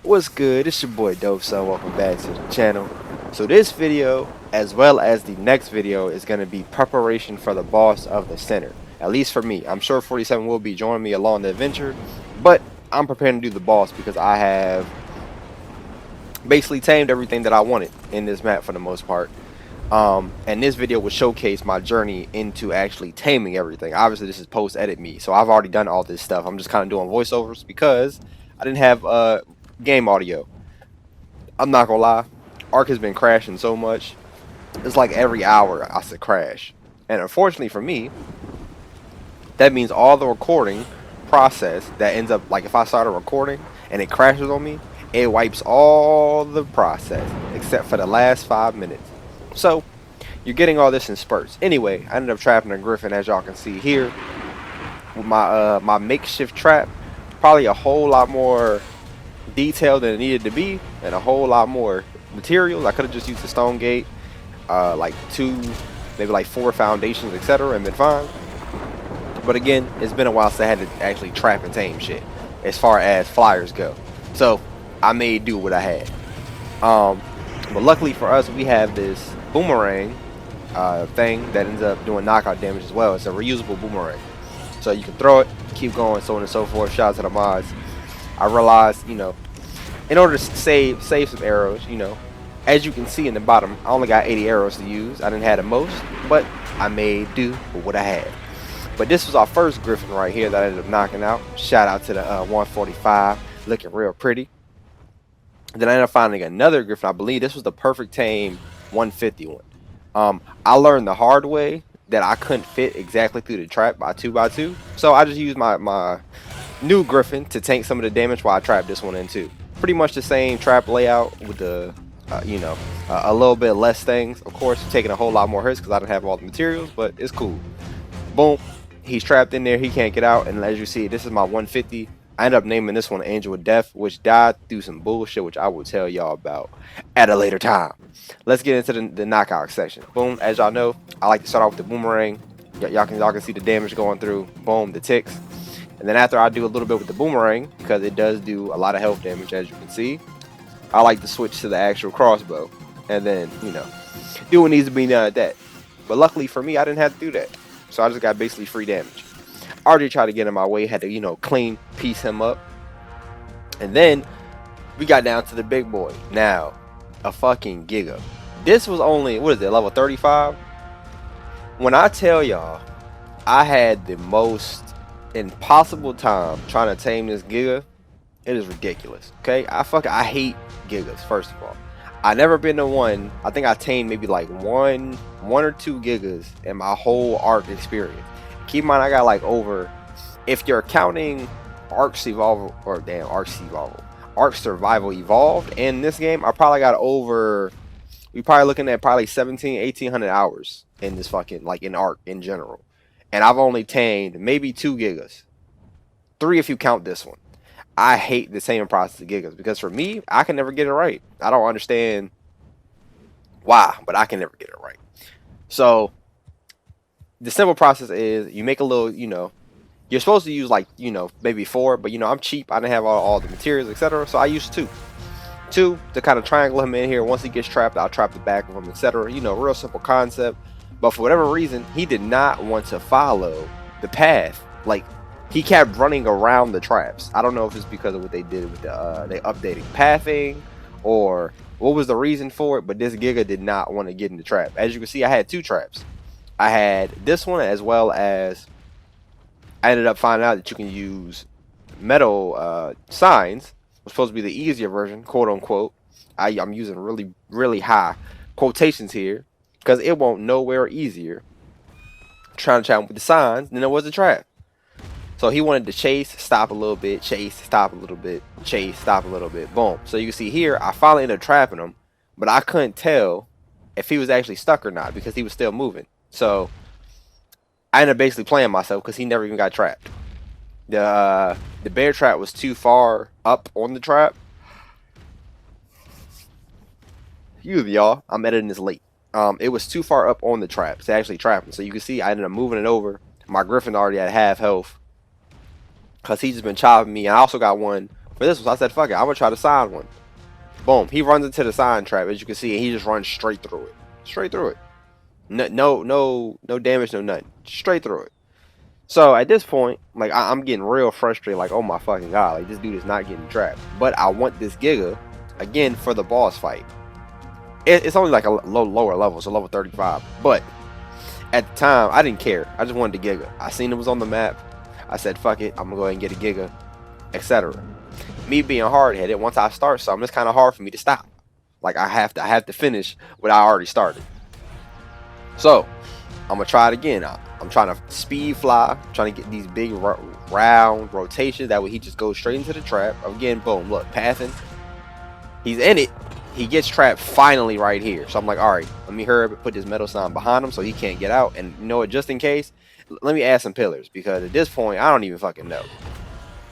What's good? It's your boy DopeSomething. Welcome back to the channel. So this video, as well as the next video, is going to be preparation for the boss of the center. At least for me. I'm sure 47 will be joining me along the adventure, but I'm preparing to do the boss because I have basically tamed everything that I wanted in this map for the most part. And this video will showcase my journey into actually taming everything. Obviously this is post edit me, so I've already done all this stuff. I'm just kind of doing voiceovers because I didn't have game audio. I'm not gonna lie, Arc has been crashing so much. It's like every hour I said crash, and unfortunately for me, that means all the recording process that ends up, like if I start a recording and it crashes on me, it wipes all the process except for the last 5 minutes. So you're getting all this in spurts. Anyway, I ended up trapping a Griffin, as y'all can see here, with my makeshift trap. Probably a whole lot more detailed than it needed to be, and a whole lot more materials. I could have just used the stone gate, like 2, maybe like 4 foundations, etc., and been fine. But again, it's been a while since I had to actually trap and tame shit as far as flyers go. So I made do what I had. But luckily for us, we have this boomerang thing that ends up doing knockout damage as well. It's a reusable boomerang, so you can throw it, keep going, so on and so forth. Shout out to the mods. I realized, in order to save some arrows, as you can see in the bottom, I only got 80 arrows to use. I didn't have the most, but I made do with what I had. But this was our first Griffin right here that I ended up knocking out. Shout out to the 145, looking real pretty. Then I ended up finding another Griffin. I believe this was the perfect tame 150 one. I learned the hard way that I couldn't fit exactly through the trap by 2x2, so I just used my new Griffin to tank some of the damage while I trapped this one in too. Pretty much the same trap layout with the a little bit less things. Of course, taking a whole lot more hits because I didn't have all the materials, but it's cool. Boom, he's trapped in there, he can't get out. And as you see, this is my 150. I ended up naming this one Angel of Death, which died through some bullshit, which I will tell y'all about at a later time. Let's get into the knockout section. Boom, as y'all know, I like to start off with the boomerang. Y'all can see the damage going through. Boom, the ticks. And then after I do a little bit with the boomerang, because it does do a lot of health damage, as you can see, I like to switch to the actual crossbow. And then, do what needs to be done at that. But luckily for me, I didn't have to do that. So I just got basically free damage. I already tried to get in my way, had to, clean piece him up. And then we got down to the big boy. Now, a fucking Giga. This was only, what is it, level 35? When I tell y'all, I had the most impossible time trying to tame this Giga, it is ridiculous. Okay, I hate Gigas. First of all, I never been to one. I think I tamed maybe like one or 2 Gigas in my whole Arc experience. Keep in mind, I got like over, if you're counting Arc Survival Evolved in this game, I probably got over, we probably looking at probably 1800 hours in this fucking, like, in Arc in general. And I've only tamed maybe 2 Gigas. 3 if you count this one. I hate the taming process of Gigas because for me, I can never get it right. I don't understand why, but I can never get it right. So the simple process is you make a little, you're supposed to use like, maybe 4, but I'm cheap. I didn't have all the materials, etc. So I used 2 to kind of triangle him in here. Once he gets trapped, I'll trap the back of him, etc. Real simple concept. But for whatever reason, he did not want to follow the path. Like, he kept running around the traps. I don't know if it's because of what they did with the they updated pathing or what was the reason for it, but this Giga did not want to get in the trap. As you can see, I had 2 traps. I had this one, as well as I ended up finding out that you can use metal signs. Was supposed to be the easier version, quote unquote. I'm using really high quotations here because it won't nowhere easier trying to trap with the signs than it was the trap. So he wanted to chase, stop a little bit, chase, stop a little bit, chase, stop a little bit, boom. So you can see here, I finally ended up trapping him, but I couldn't tell if he was actually stuck or not because he was still moving. So I ended up basically playing myself because he never even got trapped. The bear trap was too far up on the trap. Y'all, I'm editing this late. It was too far up on the trap to actually trap him. So you can see I ended up moving it over. My Griffin already had half health because he's just been chopping me. I also got one for this one. So I said, fuck it, I'm gonna try the side one. Boom, he runs into the sign trap, as you can see, and he just runs straight through it. Straight through it. No damage, no nothing. Straight through it. So at this point, like I'm getting real frustrated, like, oh my fucking god, like this dude is not getting trapped. But I want this Giga again for the boss fight. It's only like a lower level, so level 35. But at the time, I didn't care. I just wanted the Giga. I seen it was on the map. I said, fuck it, I'm gonna go ahead and get a Giga, etc. Me being hard-headed, once I start something, it's kind of hard for me to stop. Like I have to finish what I already started. So I'm gonna try it again. I'm trying to speed fly, trying to get these big round rotations. That way he just goes straight into the trap. Again, boom, look, pathing. He's in it. He gets trapped finally right here. So I'm like, all right, let me hurry up and put this metal sign behind him so he can't get out. And you know what, just in case, let me add some pillars, because at this point, I don't even fucking know.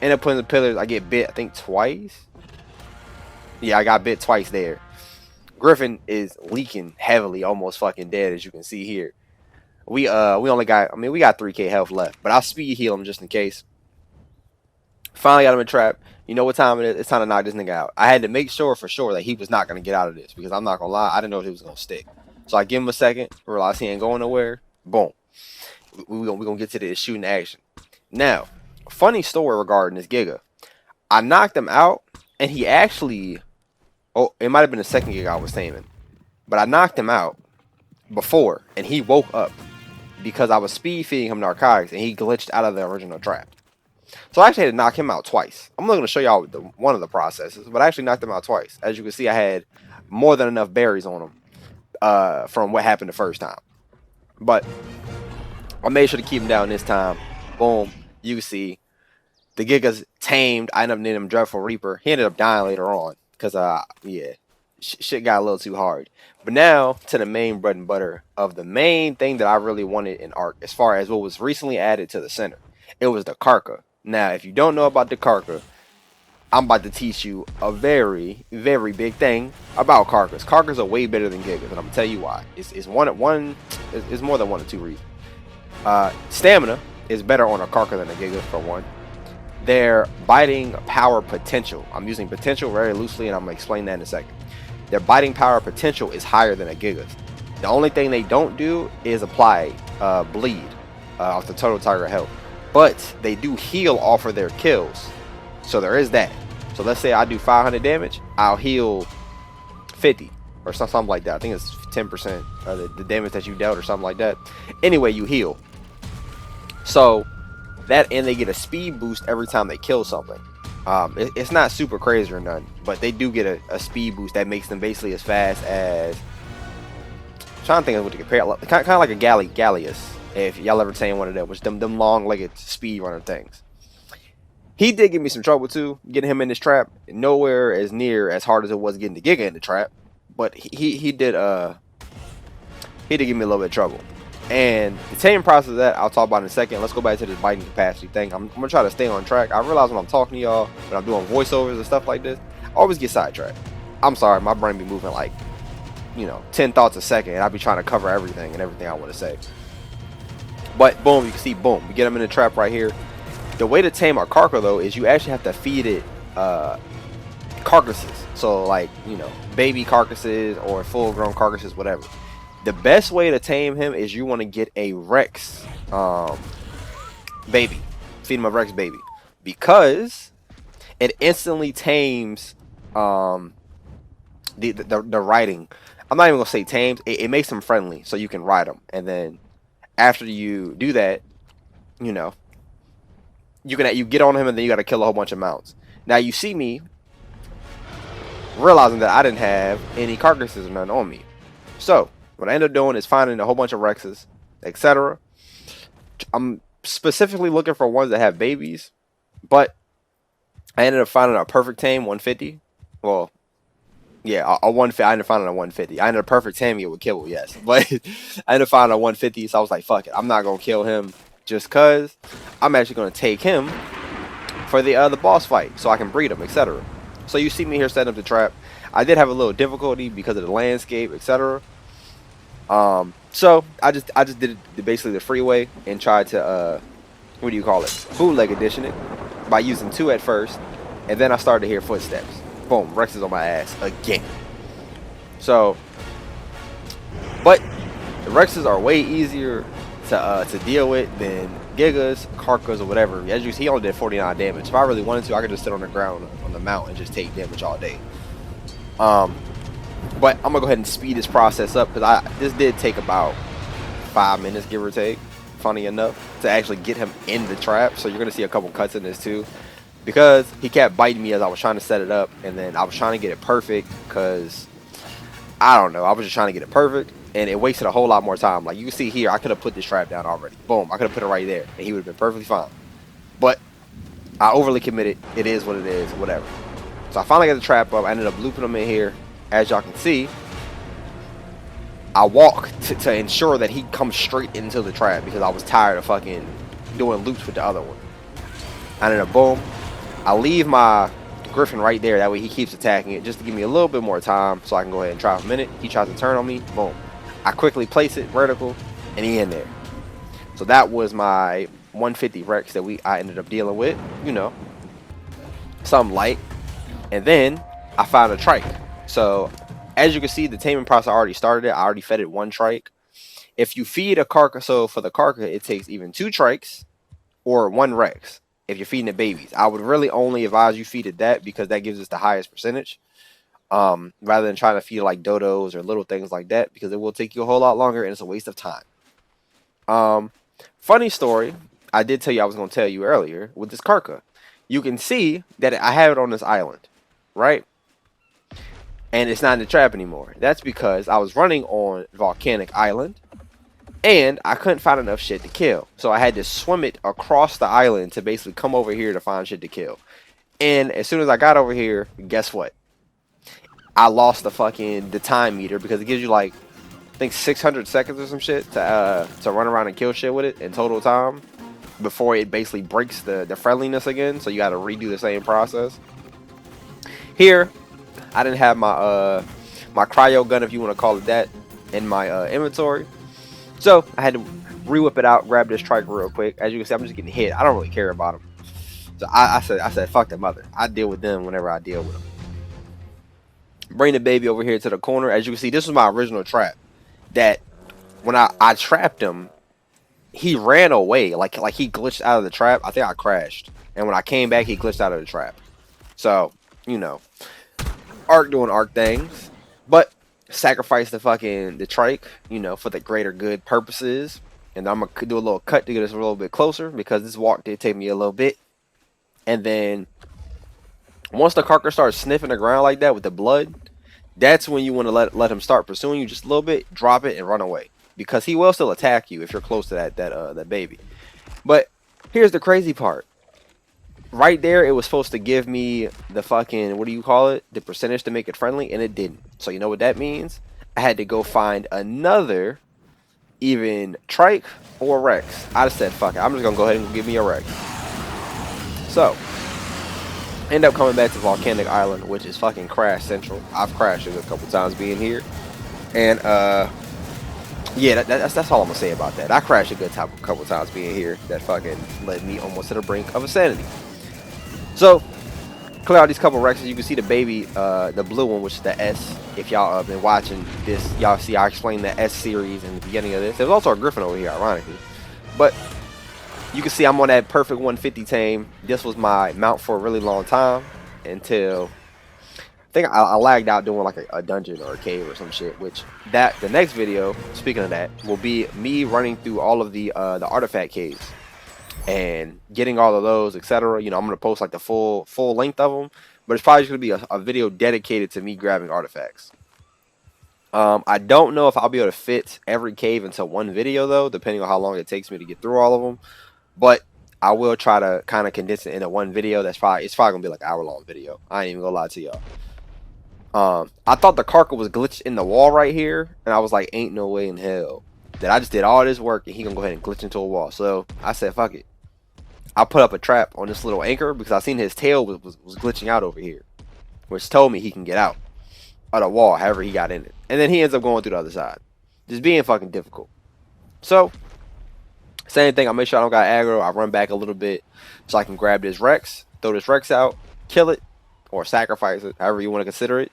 End up putting the pillars, I get bit, I think twice. Yeah, I got bit twice there. Griffin is leaking heavily, almost fucking dead, as you can see here. We only got, I mean, we got 3k health left, but I'll speed heal him just in case. Finally got him in trap. You know what time it is? It's time to knock this nigga out. I had to make sure for sure that he was not going to get out of this, because I'm not going to lie, I didn't know if he was going to stick. So I give him a second, realize he ain't going nowhere. Boom. We're going to get to this shooting action. Now, funny story regarding this Giga. I knocked him out, and he actually, oh, it might have been the second Giga I was taming, but I knocked him out before, and he woke up because I was speed feeding him narcotics, and he glitched out of the original trap. So I actually had to knock him out twice. I'm not going to show y'all one of the processes, but I actually knocked him out twice. As you can see, I had more than enough berries on him from what happened the first time. But I made sure to keep him down this time. Boom. You can see the Giga's tamed. I ended up naming him Dreadful Reaper. He ended up dying later on because, yeah, shit got a little too hard. But now to the main bread and butter of the main thing that I really wanted in Ark, as far as what was recently added to the center. It was the Carcha. Now, if you don't know about the Carcha, I'm about to teach you a very, very big thing about Carchas. Carchas are way better than Gigas, and I'm gonna tell you why. It's more than one of two reasons. Stamina is better on a Carcha than a Giga, for one. Their biting power potential, I'm using potential very loosely, and I'm gonna explain that in a second. Their biting power potential is higher than a Giga's. The only thing they don't do is apply bleed off the total target health, but they do heal off of their kills. So there is that. So let's say I do 500 damage, I'll heal 50 or something like that. I think it's 10% of the damage that you dealt or something like that. Anyway, you heal. So that, and they get a speed boost every time they kill something. It's not super crazy or nothing, but they do get a speed boost that makes them basically as fast as, I'm trying to think of what to compare, kind of like a Gallius, if y'all ever seen one of them, which them long-legged speed runner things. He did give me some trouble too, getting him in this trap. Nowhere as near as hard as it was getting the Giga in the trap, but he did give me a little bit of trouble. And the taming process of that I'll talk about in a second. Let's go back to this biting capacity thing. I'm gonna try to stay on track. I realize when I'm talking to y'all, when I'm doing voiceovers and stuff like this, I always get sidetracked. I'm sorry, my brain be moving like, 10 thoughts a second, and I be trying to cover everything and everything I want to say. But boom, you can see, boom, we get him in the trap right here. The way to tame our Carcha though is you actually have to feed it carcasses. So like, baby carcasses or full-grown carcasses, whatever. The best way to tame him is you want to get a Rex baby. Feed him a Rex baby, because it instantly tames the riding. I'm not even gonna say tames. It makes them friendly, so you can ride them. And then after you do that, you get on him, and then you got to kill a whole bunch of mounts. Now you see me realizing that I didn't have any carcasses or nothing on me, so what I ended up doing is finding a whole bunch of Rexes, etc. I'm specifically looking for ones that have babies, but I ended up finding a perfect tame 150. Well, yeah, a 150. I ended up finding a 150. I ended up perfect taming it with kibble, yes, but I ended up finding a 150. So I was like, fuck it, I'm not gonna kill him just cause. I'm actually gonna take him for the boss fight so I can breed him, etc. So you see me here setting up the trap. I did have a little difficulty because of the landscape, etc. So I just did it basically the freeway and tried to bootleg edition it by using 2 at first, and then I started to hear footsteps. Boom, Rex is on my ass again. So, but the Rexes are way easier to deal with than Gigas, Carchas, or whatever. As you see, he only did 49 damage. If I really wanted to, I could just sit on the ground on the mount and just take damage all day. But I'm gonna go ahead and speed this process up because this did take about 5 minutes, give or take. Funny enough, to actually get him in the trap. So you're gonna see a couple cuts in this too, because he kept biting me as I was trying to set it up, and then I was trying to get it perfect because I don't know, I was just trying to get it perfect, and it wasted a whole lot more time. Like you can see here, I could have put this trap down already. Boom, I could have put it right there, and he would have been perfectly fine. But I overly committed. It is what it is, whatever. So I finally got the trap up. I ended up looping him in here. As y'all can see, I walked to ensure that he comes straight into the trap because I was tired of fucking doing loops with the other one. And then boom, I leave my Griffin right there. That way he keeps attacking it just to give me a little bit more time so I can go ahead and try for a minute. He tries to turn on me. Boom. I quickly place it vertical and he in there. So that was my 150 Rex that I ended up dealing with. You know, something light. And then I found a trike. So as you can see, the taming process already started it. I already fed it 1 trike. If you feed a Carcha, so for the Carcha, it takes even 2 trikes or 1 Rex. If you're feeding the babies, I would really only advise you feed it that because that gives us the highest percentage. Rather than trying to feed like dodos or little things like that, because it will take you a whole lot longer and it's a waste of time. Funny story, I did tell you I was going to tell you earlier with this Carcha. You can see that I have it on this island, right? And it's not in the trap anymore. That's because I was running on Volcanic Island and I couldn't find enough shit to kill. So I had to swim it across the island to basically come over here to find shit to kill. And as soon as I got over here, guess what? I lost the time meter because it gives you like, I think 600 seconds or some shit to run around and kill shit with it in total time before it basically breaks the friendliness again. So you got to redo the same process. Here, I didn't have my my cryo gun, if you want to call it that, in my inventory. So I had to re-whip it out, grab this trike real quick. As you can see, I'm just getting hit. I don't really care about them. So I said, fuck the mother. I deal with them whenever I deal with them. Bring the baby over here to the corner. As you can see, this was my original trap. That when I trapped him, he ran away. Like he glitched out of the trap. I think I crashed. And when I came back, he glitched out of the trap. So, you know, Ark doing Ark things. But sacrifice the trike, you know, for the greater good purposes. And I'm gonna do a little cut to get us a little bit closer because this walk did take me a little bit. And then once the Carcha starts sniffing the ground like that with the blood, that's when you want to let him start pursuing you just a little bit, drop it and run away, because he will still attack you if you're close to that baby. But here's the crazy part. Right there, it was supposed to give me the fucking, what do you call it? The percentage to make it friendly, and it didn't. So you know what that means? I had to go find another even trike or Rex. I just said, fuck it. I'm just going to go ahead and give me a Rex. So, end up coming back to Volcanic Island, which is fucking crash central. I've crashed it a couple times being here. And, yeah, that's all I'm going to say about that. I crashed a couple times being here. That fucking led me almost to the brink of insanity. So, clear out these couple Rexes. You can see the baby, the blue one, which is the S. If y'all been watching this, y'all see I explained the S series in the beginning of this. There's also a Griffin over here, ironically. But you can see I'm on that perfect 150 tame. This was my mount for a really long time until I think I lagged out doing like a dungeon or a cave or some shit. Which the next video, speaking of that, will be me running through all of the artifact caves and getting all of those, etc. You know, I'm gonna post like the full length of them, but it's probably just gonna be a video dedicated to me grabbing artifacts. I don't know if I'll be able to fit every cave into one video though, depending on how long it takes me to get through all of them. But I will try to kind of condense it into one video. It's probably gonna be like an hour-long video. I ain't even gonna lie to y'all. I thought the Carcha was glitched in the wall right here, and I was like, ain't no way in hell that I just did all this work and he gonna go ahead and glitch into a wall. So I said, fuck it. I put up a trap on this little anchor because I seen his tail was glitching out over here, which told me he can get out of the wall however he got in it. And then he ends up going through the other side, just being fucking difficult. So same thing, I make sure I don't got aggro. I run back a little bit so I can grab this Rex, throw this Rex out, kill it or sacrifice it, however you want to consider it,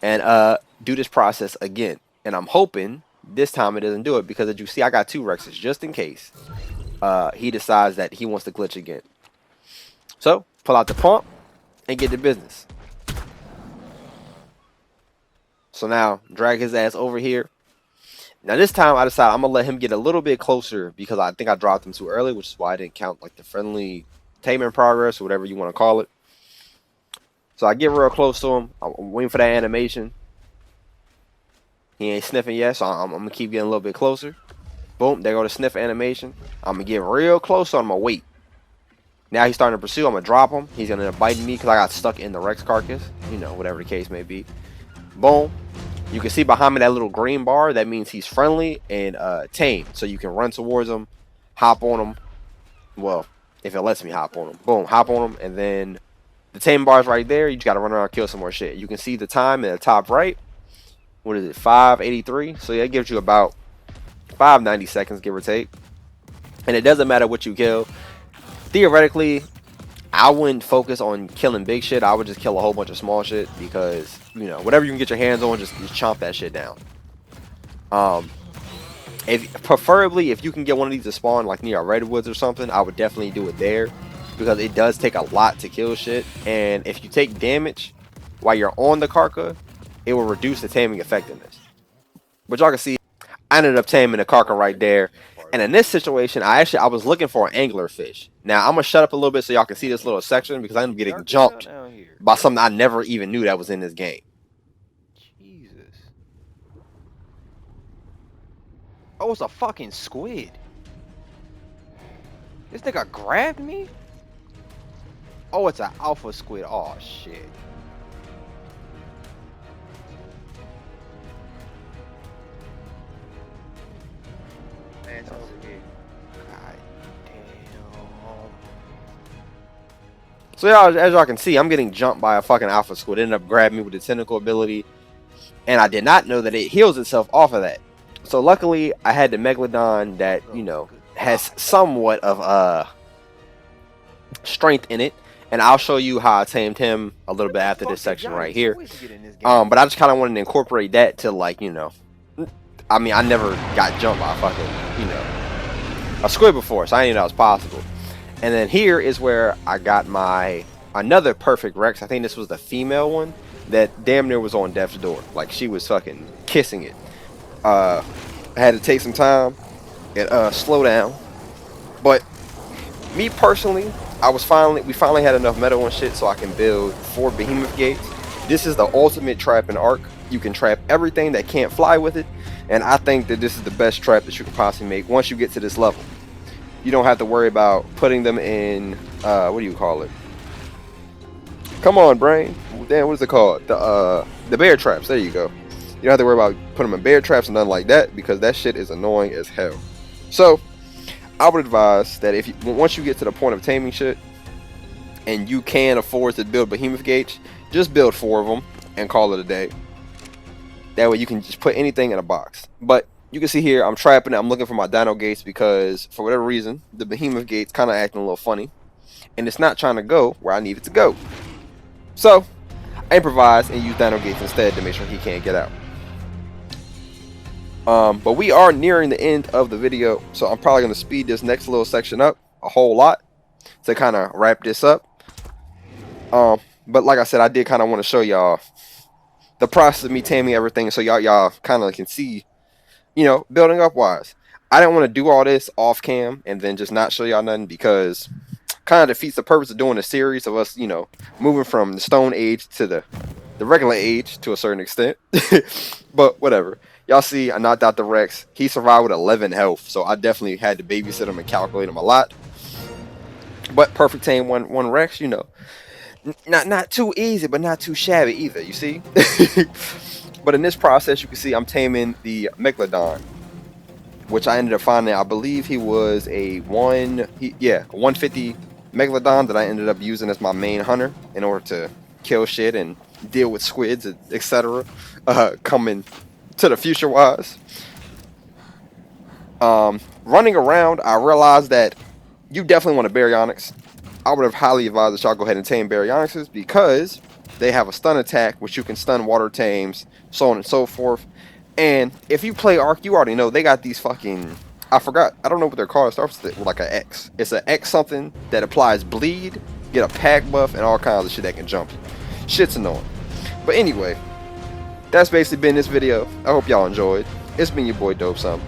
and do this process again. And I'm hoping this time it doesn't do it, because as you see, I got 2 Rexes just in case he decides that he wants to glitch again. So pull out the pump and get to business. So now drag his ass over here. Now this time I decided I'm gonna let him get a little bit closer, because I think I dropped him too early, which is why I didn't count like the friendly taming progress or whatever you want to call it. So I get real close to him. I'm waiting for that animation. He ain't sniffing yet, so I'm gonna keep getting a little bit closer. Boom, there go the sniff animation. I'm gonna get real close, so I'm gonna wait. Now he's starting to pursue. I'm gonna drop him. He's gonna end up biting me because I got stuck in the Rex carcass. You know, whatever the case may be. Boom. You can see behind me that little green bar. That means he's friendly and tame. So you can run towards him, hop on him. Well, if it lets me hop on him. Boom, hop on him, and then the tame bar is right there. You just gotta run around and kill some more shit. You can see the time in the top right. What is it? 5:83. So yeah, it gives you about 590 seconds, give or take. And it doesn't matter what you kill. Theoretically, I wouldn't focus on killing big shit. I would just kill a whole bunch of small shit, because, you know, whatever you can get your hands on, just chomp that shit down. Preferably, if you can get one of these to spawn like near a redwoods or something, I would definitely do it there, because it does take a lot to kill shit. And if you take damage while you're on the Carcha, it will reduce the taming effectiveness. But y'all can see, I ended up taming the Carcha right there. And in this situation, I was looking for an angler fish. Now I'm gonna shut up a little bit so y'all can see this little section, because I'm getting jumped by something I never even knew that was in this game. Jesus. Oh, it's a fucking squid. This nigga grabbed me? Oh, it's an alpha squid. Oh, shit. Man, it's over here. God damn. So yeah, as y'all can see, I'm getting jumped by a fucking alpha squid. It ended up grabbing me with the tentacle ability, and I did not know that it heals itself off of that. So luckily, I had the Megladon that, you know, has somewhat of strength in it, and I'll show you how I tamed him a little bit after this section right here. But I just kind of wanted to incorporate that to, like, you know, I mean, I never got jumped by a fucking, you know, a squid before, so I didn't know that was possible. And then here is where I got my another perfect Rex. I think this was the female one that damn near was on death's door. Like, she was fucking kissing it. I had to take some time and slow down. But me personally, we finally had enough metal and shit so I can build 4 behemoth gates. This is the ultimate trap in Ark. You can trap everything that can't fly with it, and I think that this is the best trap that you can possibly make once you get to this level. You don't have to worry about putting them in what do you call it? Come on, brain. Damn, what is it called? The bear traps. There you go. You don't have to worry about putting them in bear traps and nothing like that, because that shit is annoying as hell. So I would advise that once you get to the point of taming shit and you can afford to build behemoth gates, just build 4 of them and call it a day. That way you can just put anything in a box. But you can see here, I'm trapping it. I'm looking for my dino gates, because for whatever reason, the behemoth gate's kind of acting a little funny, and it's not trying to go where I need it to go. So I improvise and use dino gates instead to make sure he can't get out. But we are nearing the end of the video, so I'm probably going to speed this next little section up a whole lot to kind of wrap this up. But like I said, I did kind of want to show y'all the process of me taming everything, so y'all kind of can see, you know, building up wise. I didn't want to do all this off cam and then just not show y'all nothing, because kind of defeats the purpose of doing a series of us, you know, moving from the stone age to the regular age to a certain extent. But whatever. Y'all see, I knocked out the Rex. He survived with 11 health, so I definitely had to babysit him and calculate him a lot. But perfect tame one Rex, you know. Not too easy, but not too shabby either, you see? But in this process, you can see I'm taming the Megladon, which I ended up finding. I believe he was a 150 Megladon that I ended up using as my main hunter in order to kill shit and deal with squids, etc. Coming to the future wise. Running around, I realized that you definitely want a baryonyx. I would have highly advised that y'all go ahead and tame Baryonyxes because they have a stun attack, which you can stun water tames, so on and so forth. And if you play Arc, you already know they got these fucking, I forgot, I don't know what they're called. It starts with like an X. It's an X something that applies bleed, get a pack buff, and all kinds of shit that can jump. Shit's annoying. But anyway, that's basically been this video. I hope y'all enjoyed. It's been your boy DopeSomething.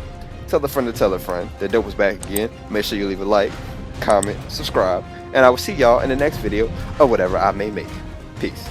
Tell a friend to tell a friend that Dope is back again. Make sure you leave a like, comment, subscribe, and I will see y'all in the next video or whatever I may make. Peace.